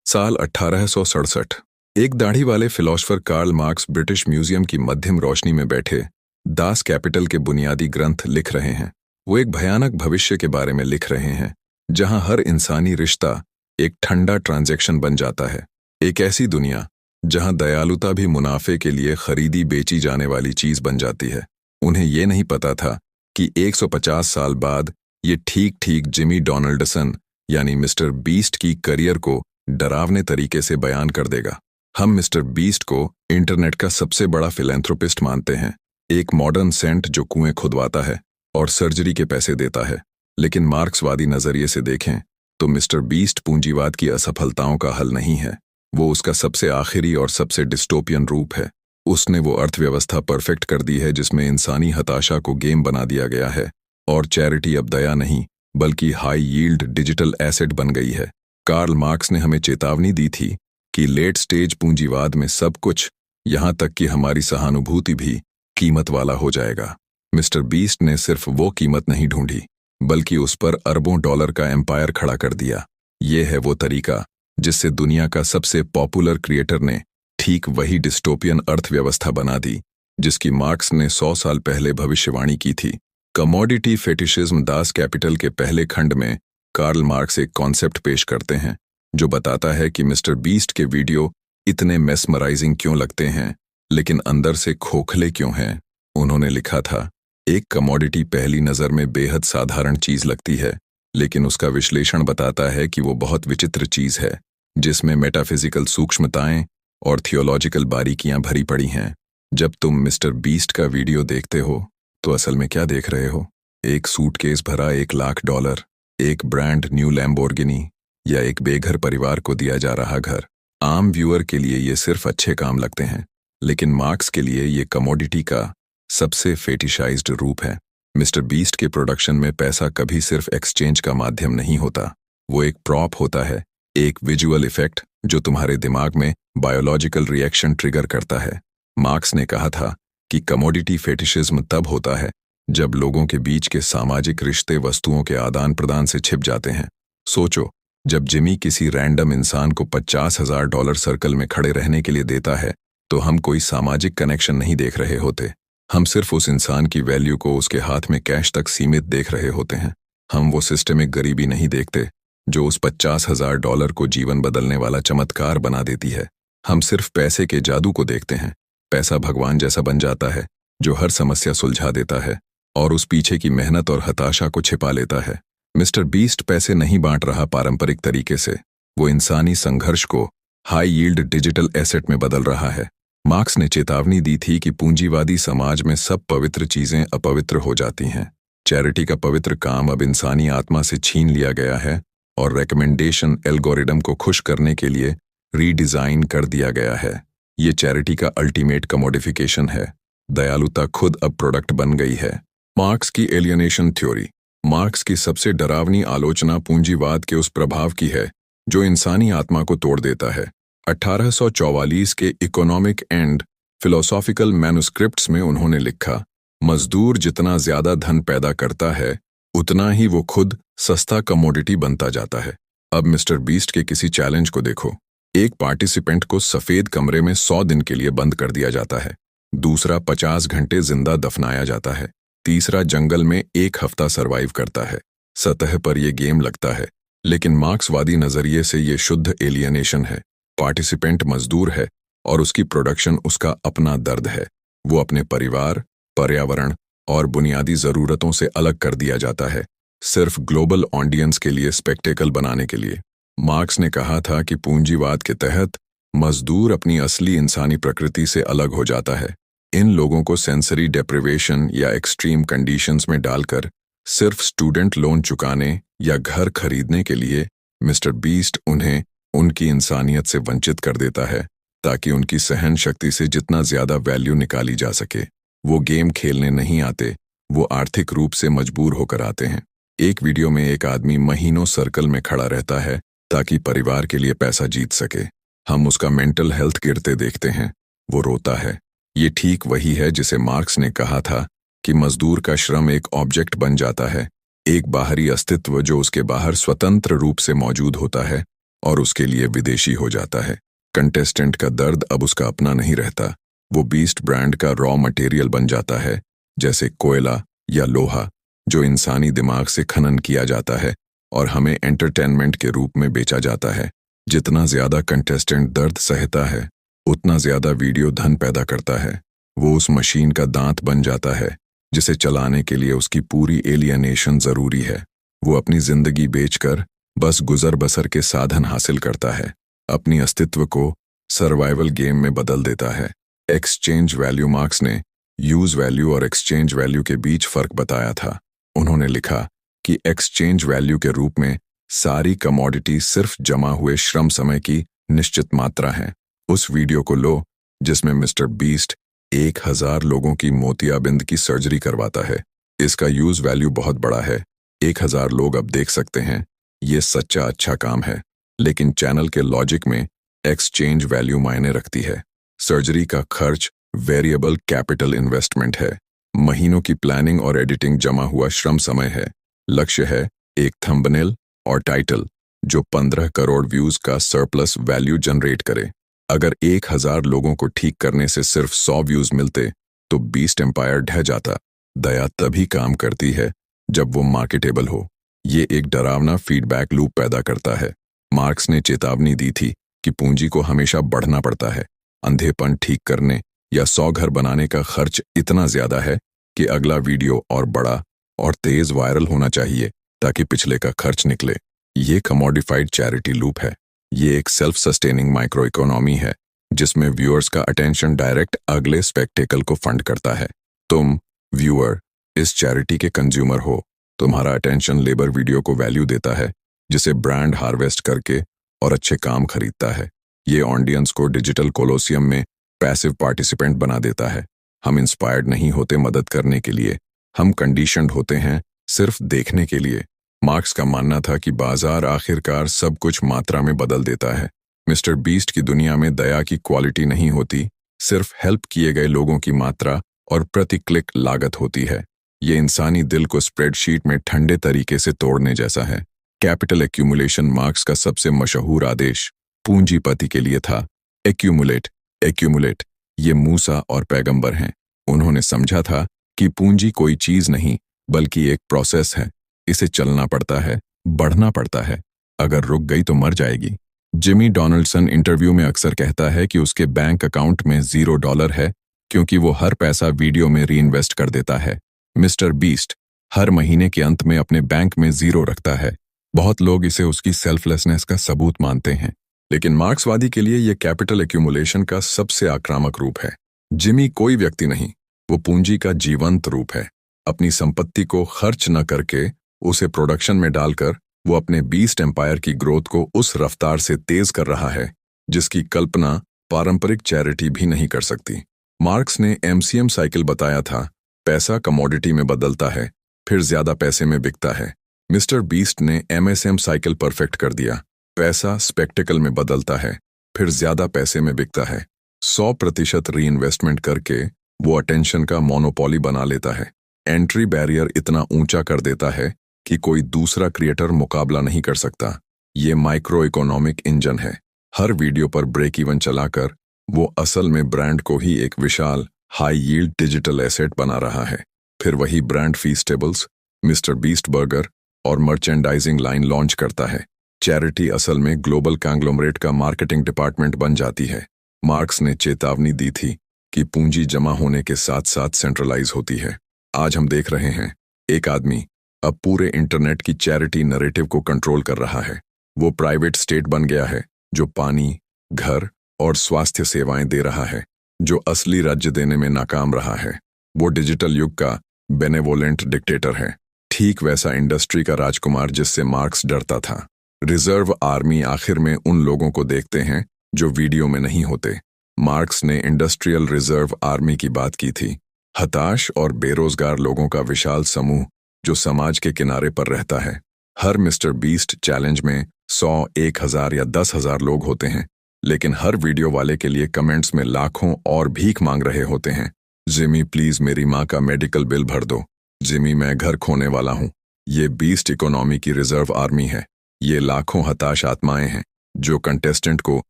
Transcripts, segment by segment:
साल 1867। एक दाढ़ी वाले philosopher Karl Marx British Museum की मध्यम रोशनी में बैठे दास कैपिटल के बुनियादी ग्रंथ लिख रहे हैं। वो एक भयानक भविष्य के बारे में लिख रहे हैं जहां हर इंसानी रिश्ता एक ठंडा ट्रांजैक्शन बन जाता है। एक ऐसी दुनिया जहां दयालुता भी मुनाफे के लिए खरीदी बेची जाने वाली चीज बन जाती है। उन्हें ये नहीं पता था कि 150 साल बाद ये ठीक ठीक जिमी डोनाल्डसन यानी मिस्टर बीस्ट की करियर को डरावने तरीके से बयान कर देगा। हम मिस्टर बीस्ट को इंटरनेट का सबसे बड़ा फिलैंथ्रोपिस्ट मानते हैं, एक मॉडर्न सेंट जो कुएं खुदवाता है और सर्जरी के पैसे देता है। लेकिन मार्क्सवादी नजरिए से देखें तो मिस्टर बीस्ट पूंजीवाद की असफलताओं का हल नहीं है, वो उसका सबसे आखिरी और सबसे डिस्टोपियन रूप है। उसने वो अर्थव्यवस्था परफेक्ट कर दी है जिसमें इंसानी हताशा को गेम बना दिया गया है और चैरिटी अब दया नहीं बल्कि हाई यील्ड डिजिटल एसेट बन गई है। कार्ल मार्क्स ने हमें चेतावनी दी थी कि लेट स्टेज पूंजीवाद में सब कुछ, यहां तक कि हमारी सहानुभूति भी कीमत वाला हो जाएगा। मिस्टर बीस्ट ने सिर्फ वो कीमत नहीं ढूंढी बल्कि उस पर अरबों डॉलर का एम्पायर खड़ा कर दिया। ये है वो तरीका जिससे दुनिया का सबसे पॉपुलर क्रिएटर ने ठीक वही डिस्टोपियन अर्थव्यवस्था बना दी जिसकी मार्क्स ने 100 साल पहले भविष्यवाणी की थी। कमोडिटी फेटिशिज्म दास कैपिटल के पहले खंड में कार्ल मार्क्स एक कॉन्सेप्ट पेश करते हैं जो बताता है कि मिस्टर बीस्ट के वीडियो इतने मेस्मराइजिंग क्यों लगते हैं लेकिन अंदर से खोखले क्यों हैं। उन्होंने लिखा था, एक कमोडिटी पहली नज़र में बेहद साधारण चीज लगती है लेकिन उसका विश्लेषण बताता है कि वो बहुत विचित्र चीज है जिसमें मेटाफिजिकल सूक्ष्मताएं और थियोलॉजिकल बारीकियां भरी पड़ी हैं। जब तुम मिस्टर बीस्ट का वीडियो देखते हो तो असल में क्या देख रहे हो? एक सूटकेस भरा $1,00,000, एक ब्रांड न्यू लैम्बोर्गिनी या एक बेघर परिवार को दिया जा रहा घर। आम व्यूअर के लिए ये सिर्फ अच्छे काम लगते हैं लेकिन मार्क्स के लिए ये कमोडिटी का सबसे फेटिशाइज्ड रूप है। मिस्टर बीस्ट के प्रोडक्शन में पैसा कभी सिर्फ एक्सचेंज का माध्यम नहीं होता, वो एक प्रॉप होता है, एक विजुअल इफेक्ट जो तुम्हारे दिमाग में बायोलॉजिकल रिएक्शन ट्रिगर करता है। मार्क्स ने कहा था कि कमोडिटी फेटिशिज्म तब होता है जब लोगों के बीच के सामाजिक रिश्ते वस्तुओं के आदान प्रदान से छिप जाते हैं। सोचो, जब जिमी किसी रैंडम इंसान को $50,000 सर्कल में खड़े रहने के लिए देता है तो हम कोई सामाजिक कनेक्शन नहीं देख रहे होते, हम सिर्फ उस इंसान की वैल्यू को उसके हाथ में कैश तक सीमित देख रहे होते हैं। हम वो सिस्टमिक गरीबी नहीं देखते जो उस $50,000 को जीवन बदलने वाला चमत्कार बना देती है। हम सिर्फ पैसे के जादू को देखते हैं। पैसा भगवान जैसा बन जाता है जो हर समस्या सुलझा देता है और उस पीछे की मेहनत और हताशा को छिपा लेता है। मिस्टर बीस्ट पैसे नहीं बांट रहा पारंपरिक तरीके से, वो इंसानी संघर्ष को हाई यील्ड डिजिटल एसेट में बदल रहा है। मार्क्स ने चेतावनी दी थी कि पूंजीवादी समाज में सब पवित्र चीजें अपवित्र हो जाती हैं। चैरिटी का पवित्र काम अब इंसानी आत्मा से छीन लिया गया है और रिकमेंडेशन एल्गोरिदम को खुश करने के लिए रीडिजाइन कर दिया गया है। ये चैरिटी का अल्टीमेट कमोडिफिकेशन है। दयालुता खुद अब प्रोडक्ट बन गई है। मार्क्स की एलियनेशन थ्योरी। मार्क्स की सबसे डरावनी आलोचना पूंजीवाद के उस प्रभाव की है जो इंसानी आत्मा को तोड़ देता है। 1844 के इकोनॉमिक एंड फिलोसॉफिकल मैन्युस्क्रिप्ट्स में उन्होंने लिखा, मजदूर जितना ज्यादा धन पैदा करता है उतना ही वो खुद सस्ता कमोडिटी बनता जाता है। अब मिस्टर बीस्ट के किसी चैलेंज को देखो। एक पार्टिसिपेंट को सफेद कमरे में 100 दिन के लिए बंद कर दिया जाता है, दूसरा 50 घंटे जिंदा दफनाया जाता है, तीसरा जंगल में 1 हफ्ता सरवाइव करता है। सतह पर यह गेम लगता है लेकिन मार्क्सवादी नजरिए से यह शुद्ध एलियनेशन है। पार्टिसिपेंट मजदूर है और उसकी प्रोडक्शन उसका अपना दर्द है। वो अपने परिवार, पर्यावरण और बुनियादी जरूरतों से अलग कर दिया जाता है सिर्फ ग्लोबल ऑडियंस के लिए स्पेक्टेकल बनाने के लिए। मार्क्स ने कहा था कि पूंजीवाद के तहत मजदूर अपनी असली इंसानी प्रकृति से अलग हो जाता है। इन लोगों को सेंसरी डेप्रिवेशन या एक्सट्रीम कंडीशंस में डालकर सिर्फ स्टूडेंट लोन चुकाने या घर खरीदने के लिए मिस्टर बीस्ट उन्हें उनकी इंसानियत से वंचित कर देता है ताकि उनकी सहन शक्ति से जितना ज्यादा वैल्यू निकाली जा सके। वो गेम खेलने नहीं आते, वो आर्थिक रूप से मजबूर होकर आते हैं। एक वीडियो में एक आदमी महीनों सर्कल में खड़ा रहता है ताकि परिवार के लिए पैसा जीत सके। हम उसका मेंटल हेल्थ गिरते देखते हैं, वो रोता है। ये ठीक वही है जिसे मार्क्स ने कहा था कि मजदूर का श्रम एक ऑब्जेक्ट बन जाता है, एक बाहरी अस्तित्व जो उसके बाहर स्वतंत्र रूप से मौजूद होता है और उसके लिए विदेशी हो जाता है। कंटेस्टेंट का दर्द अब उसका अपना नहीं रहता, वो बीस्ट ब्रांड का रॉ मटेरियल बन जाता है, जैसे कोयला या लोहा जो इंसानी दिमाग से खनन किया जाता है और हमें एंटरटेनमेंट के रूप में बेचा जाता है। जितना ज्यादा कंटेस्टेंट दर्द सहता है, उतना ज्यादा वीडियो धन पैदा करता है। वो उस मशीन का दांत बन जाता है जिसे चलाने के लिए उसकी पूरी एलियनेशन जरूरी है। वो अपनी जिंदगी बेचकर बस गुजर बसर के साधन हासिल करता है, अपनी अस्तित्व को सर्वाइवल गेम में बदल देता है। एक्सचेंज वैल्यू मार्क्स ने यूज वैल्यू और एक्सचेंज वैल्यू के बीच फर्क बताया था। उन्होंने लिखा कि एक्सचेंज वैल्यू के रूप में सारी कमोडिटी सिर्फ जमा हुए श्रम समय की निश्चित मात्रा है। उस वीडियो को लो जिसमें मिस्टर बीस्ट 1000 लोगों की मोतियाबिंद की सर्जरी करवाता है। इसका यूज वैल्यू बहुत बड़ा है। 1000 लोग अब देख सकते हैं ये सच्चा अच्छा काम है, लेकिन चैनल के लॉजिक में एक्सचेंज वैल्यू मायने रखती है। सर्जरी का खर्च वेरिएबल कैपिटल इन्वेस्टमेंट है, महीनों की प्लानिंग और एडिटिंग जमा हुआ श्रम समय है। लक्ष्य है एक थंबनेल और टाइटल जो 15 करोड़ व्यूज का सरप्लस वैल्यू जनरेट करे। अगर 1000 लोगों को ठीक करने से सिर्फ 100 व्यूज मिलते तो बीस्ट एम्पायर ढह जाता। दया तभी काम करती है जब वो मार्केटेबल हो। ये एक डरावना फीडबैक लूप पैदा करता है। मार्क्स ने चेतावनी दी थी कि पूंजी को हमेशा बढ़ना पड़ता है। अंधेपन ठीक करने या 100 घर बनाने का खर्च इतना ज्यादा है कि अगला वीडियो और बड़ा और तेज वायरल होना चाहिए ताकि पिछले का खर्च निकले। ये कमोडिफाइड चैरिटी लूप है। ये एक सेल्फ सस्टेनिंग माइक्रो इकोनॉमी है जिसमें व्यूअर्स का अटेंशन डायरेक्ट अगले स्पेक्टेकल को फंड करता है। तुम व्यूअर इस चैरिटी के कंज्यूमर हो। तुम्हारा अटेंशन लेबर वीडियो को वैल्यू देता है जिसे ब्रांड हार्वेस्ट करके और अच्छे काम खरीदता है। ये ऑडियंस को डिजिटल कोलोसियम में पैसिव पार्टिसिपेंट बना देता है। हम इंस्पायर्ड नहीं होते मदद करने के लिए, हम कंडीशनड होते हैं सिर्फ देखने के लिए। मार्क्स का मानना था कि बाजार आखिरकार सब कुछ मात्रा में बदल देता है। मिस्टर बीस्ट की दुनिया में दया की क्वालिटी नहीं होती, सिर्फ हेल्प किए गए लोगों की मात्रा और प्रति क्लिक लागत होती है। ये इंसानी दिल को स्प्रेडशीट में ठंडे तरीके से तोड़ने जैसा है। कैपिटल एक्यूमुलेशन मार्क्स का सबसे मशहूर आदेश पूंजीपति के लिए था। एक्यूमुलेट एक्यूमुलेट, ये मूसा और पैगंबर हैं। उन्होंने समझा था कि पूंजी कोई चीज नहीं बल्कि एक प्रोसेस है। इसे चलना पड़ता है, बढ़ना पड़ता है। अगर रुक गई तो मर जाएगी। जिमी डोनाल्डसन इंटरव्यू में अक्सर कहता है कि उसके बैंक अकाउंट में $0 है क्योंकि वो हर पैसा वीडियो में रीइन्वेस्ट कर देता है। मिस्टर बीस्ट हर महीने के अंत में अपने बैंक में 0 रखता है। बहुत लोग इसे उसकी सेल्फलेसनेस का सबूत मानते हैं, लेकिन मार्क्सवादी के लिए यह कैपिटल एक्यूमुलेशन का सबसे आक्रामक रूप है। जिमी कोई व्यक्ति नहीं, वो पूंजी का जीवंत रूप है। अपनी संपत्ति को खर्च न करके उसे प्रोडक्शन में डालकर वो अपने बीस्ट एम्पायर की ग्रोथ को उस रफ्तार से तेज कर रहा है जिसकी कल्पना पारंपरिक चैरिटी भी नहीं कर सकती। मार्क्स ने एमसीएम साइकिल बताया था, पैसा कमोडिटी में बदलता है, फिर ज्यादा पैसे में बिकता है। मिस्टर बीस्ट ने एमएसएम साइकिल परफेक्ट कर दिया। पैसा स्पेक्टेकल में बदलता है, फिर ज्यादा पैसे में बिकता है। 100% रीइन्वेस्टमेंट करके वो अटेंशन का मोनोपोली बना लेता है। एंट्री बैरियर इतना ऊंचा कर देता है कि कोई दूसरा क्रिएटर मुकाबला नहीं कर सकता। ये माइक्रो इकोनॉमिक इंजन है। हर वीडियो पर ब्रेक इवन चलाकर वो असल में ब्रांड को ही एक विशाल हाई यील्ड डिजिटल एसेट बना रहा है। फिर वही ब्रांड फीस्टेबल्स, मिस्टर बीस्ट बर्गर और मर्चेंडाइजिंग लाइन लॉन्च करता है। चैरिटी असल में ग्लोबल कांग्लोमरेट का मार्केटिंग डिपार्टमेंट बन जाती है। मार्क्स ने चेतावनी दी थी कि पूंजी जमा होने के साथ साथ सेंट्रलाइज होती है। आज हम देख रहे हैं एक आदमी अब पूरे इंटरनेट की चैरिटी नैरेटिव को कंट्रोल कर रहा है। वो प्राइवेट स्टेट बन गया है जो पानी, घर और स्वास्थ्य सेवाएं दे रहा है, जो असली राज्य देने में नाकाम रहा है। वो डिजिटल युग का बेनेवोलेंट डिक्टेटर है, ठीक वैसा इंडस्ट्री का राजकुमार जिससे मार्क्स डरता था। रिजर्व आर्मी आखिर में उन लोगों को देखते हैं जो वीडियो में नहीं होते। मार्क्स ने इंडस्ट्रियल रिजर्व आर्मी की बात की थी, हताश और बेरोजगार लोगों का विशाल समूह जो समाज के किनारे पर रहता है। हर मिस्टर बीस्ट चैलेंज में 100, 1000 या 10,000 लोग होते हैं, लेकिन हर वीडियो वाले के लिए कमेंट्स में लाखों और भीख मांग रहे होते हैं। जिमी प्लीज मेरी माँ का मेडिकल बिल भर दो। जिमी मैं घर खोने वाला हूँ। ये बीस्ट इकोनॉमी की रिजर्व आर्मी है। ये लाखों हताश आत्माएं हैं जो कंटेस्टेंट को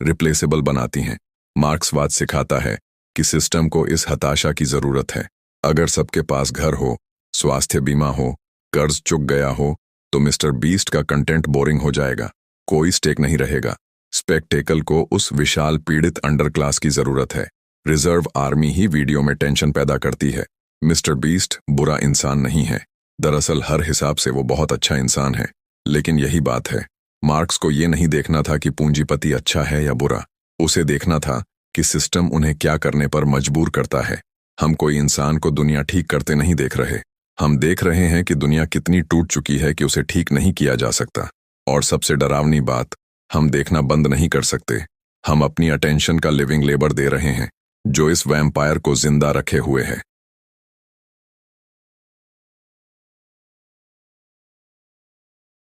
रिप्लेसेबल बनाती हैं। मार्क्सवाद सिखाता है कि सिस्टम को इस हताशा की जरूरत है। अगर सबके पास घर हो, स्वास्थ्य बीमा हो, कर्ज चुक गया हो, तो मिस्टर बीस्ट का कंटेंट बोरिंग हो जाएगा, कोई स्टेक नहीं रहेगा। स्पेक्टेकल को उस विशाल पीड़ित अंडर क्लास की जरूरत है। रिजर्व आर्मी ही वीडियो में टेंशन पैदा करती है। मिस्टर बीस्ट बुरा इंसान नहीं है, दरअसल हर हिसाब से वो बहुत अच्छा इंसान है। लेकिन यही बात है, मार्क्स को ये नहीं देखना था कि पूंजीपति अच्छा है या बुरा, उसे देखना था कि सिस्टम उन्हें क्या करने पर मजबूर करता है। हम कोई इंसान को दुनिया ठीक करते नहीं देख रहे, हम देख रहे हैं कि दुनिया कितनी टूट चुकी है कि उसे ठीक नहीं किया जा सकता। और सबसे डरावनी बात, हम देखना बंद नहीं कर सकते। हम अपनी अटेंशन का लिविंग लेबर दे रहे हैं, जो इस वैम्पायर को जिंदा रखे हुए है।